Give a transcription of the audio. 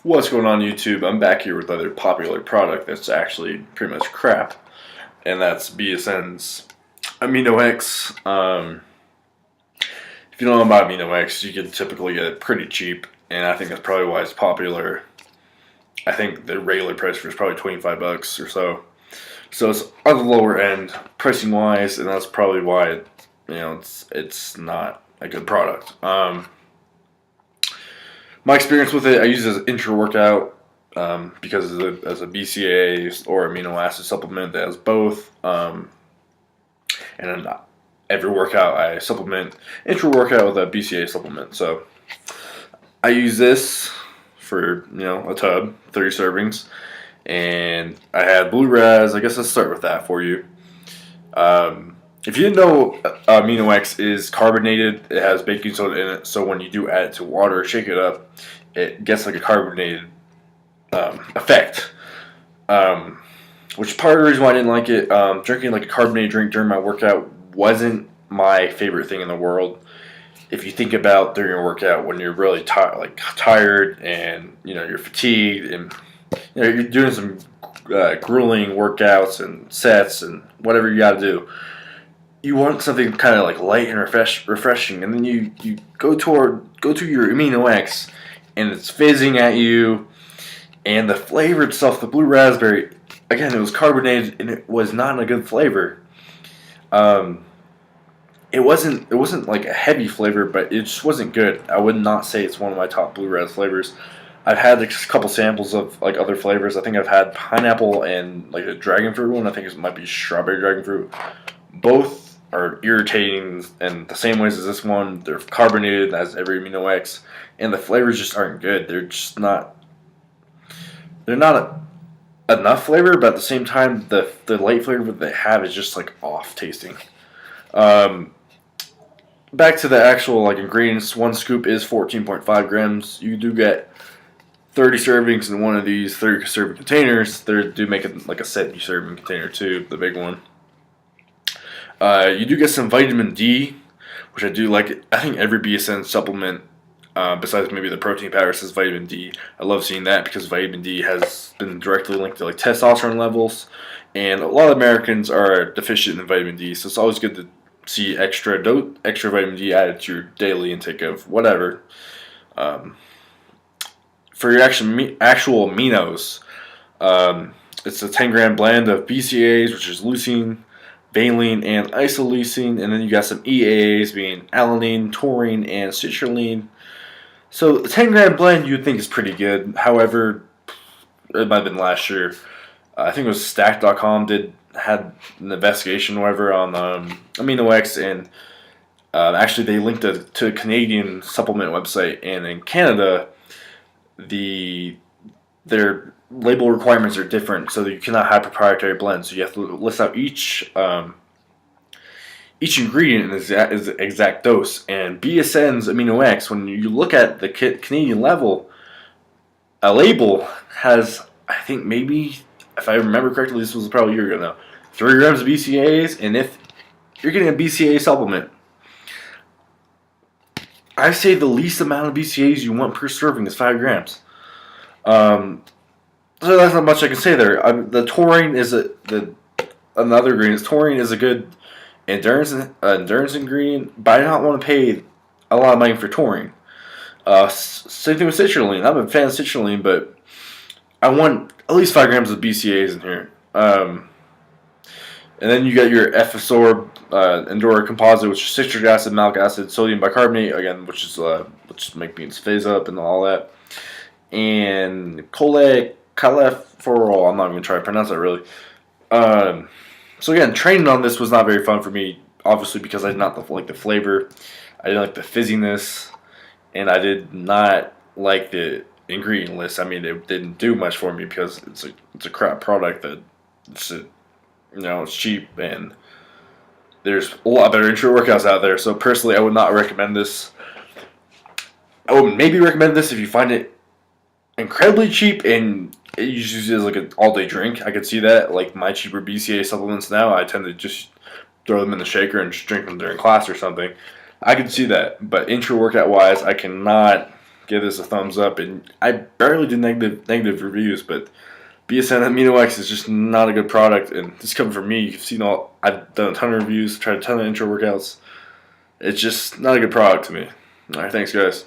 What's going on YouTube? I'm back here with another popular product that's actually pretty much crap, and that's BSN's Amino X. If you don't know about Amino X, you can typically get it pretty cheap, and I think that's probably why it's popular. I think the regular price for it is probably $25 or so. So it's on the lower end pricing wise, and that's probably why it's not a good product. My experience with it, I use it as an intra workout because as a BCA or amino acid supplement that has both. And then every workout I supplement intra workout with a BCA supplement. So I use this for a tub, 30 servings, and I had blue raz. I guess let's start with that for you. If you didn't know, Amino X is carbonated. It has baking soda in it, so when you do add it to water, shake it up, it gets like a carbonated effect. Which part of the reason why I didn't like it. Drinking like a carbonated drink during my workout wasn't my favorite thing in the world. If you think about during your workout when you're really tired and you're fatigued and you're doing some grueling workouts and sets and whatever you got to do. You want something kind of like light and refreshing, and then you go to your Amino X, and it's fizzing at you, and the flavor itself, the blue raspberry, again, it was carbonated, and it was not a good flavor. It wasn't like a heavy flavor, but it just wasn't good. I would not say it's one of my top blue raz flavors. I've had like a couple samples of like other flavors. I think I've had pineapple and like a dragon fruit one. I think it might be strawberry dragon fruit. Both are irritating in the same ways as this one. They're carbonated as every Amino X, and the flavors just aren't good. They're just not. They're not enough flavor, but at the same time, the light flavor that they have is just like off tasting. Back to the actual like ingredients. One scoop is 14.5 grams. You do get 30 servings in one of these 30 serving containers. They do make it like a 70 serving container too, the big one. You do get some vitamin D, which I do like. I think every BSN supplement, besides maybe the protein powder, says vitamin D. I love seeing that because vitamin D has been directly linked to like testosterone levels, and a lot of Americans are deficient in vitamin D. So it's always good to see extra vitamin D added to your daily intake of whatever. For your actual aminos, it's a 10-gram blend of BCAAs, which is leucine, valine, and isoleucine, and then you got some EAAs being alanine, taurine, and citrulline. So the 10-gram blend you'd think is pretty good. However, it might have been last year. I think it was Stack.com had an investigation, or whatever, on Amino X, and actually they linked it to a Canadian supplement website, and in Canada, their label requirements are different, so you cannot have proprietary blends. So you have to list out each ingredient in its exact dose. And BSN's Amino X, when you look at the Canadian level, a label has, I think maybe, if I remember correctly, this was probably a year ago now, 3 grams of BCAAs, and if you're getting a BCAA supplement, I say the least amount of BCAAs you want per serving is 5 grams. So that's not much I can say there. The taurine is another ingredient. Taurine is a good endurance ingredient, but I don't want to pay a lot of money for taurine. Same thing with citrulline. I'm a fan of citrulline, but I want at least 5 grams of BCAAs in here. And then you got your F-Absorb Endura composite, which is citric acid, malic acid, sodium bicarbonate, again, which make beans phase up and all that. And cholecalciferol. I'm not even going to try to pronounce that really. So again, training on this was not very fun for me, obviously because I did not like the flavor, I didn't like the fizziness, and I did not like the ingredient list. I mean, it didn't do much for me because it's a crap product that it's cheap, and there's a lot better intro workouts out there. So personally, I would not recommend this. I would maybe recommend this if you find it incredibly cheap and it usually is like an all-day drink. I could see that. Like my cheaper BCA supplements now, I tend to just throw them in the shaker and just drink them during class or something. I could see that, but intra workout wise, I cannot give this a thumbs up. And I barely do negative reviews, but BSN Amino X is just not a good product. And this coming from me, you've seen I've done a ton of reviews, tried a ton of intro workouts. It's just not a good product to me. All right, thanks, guys.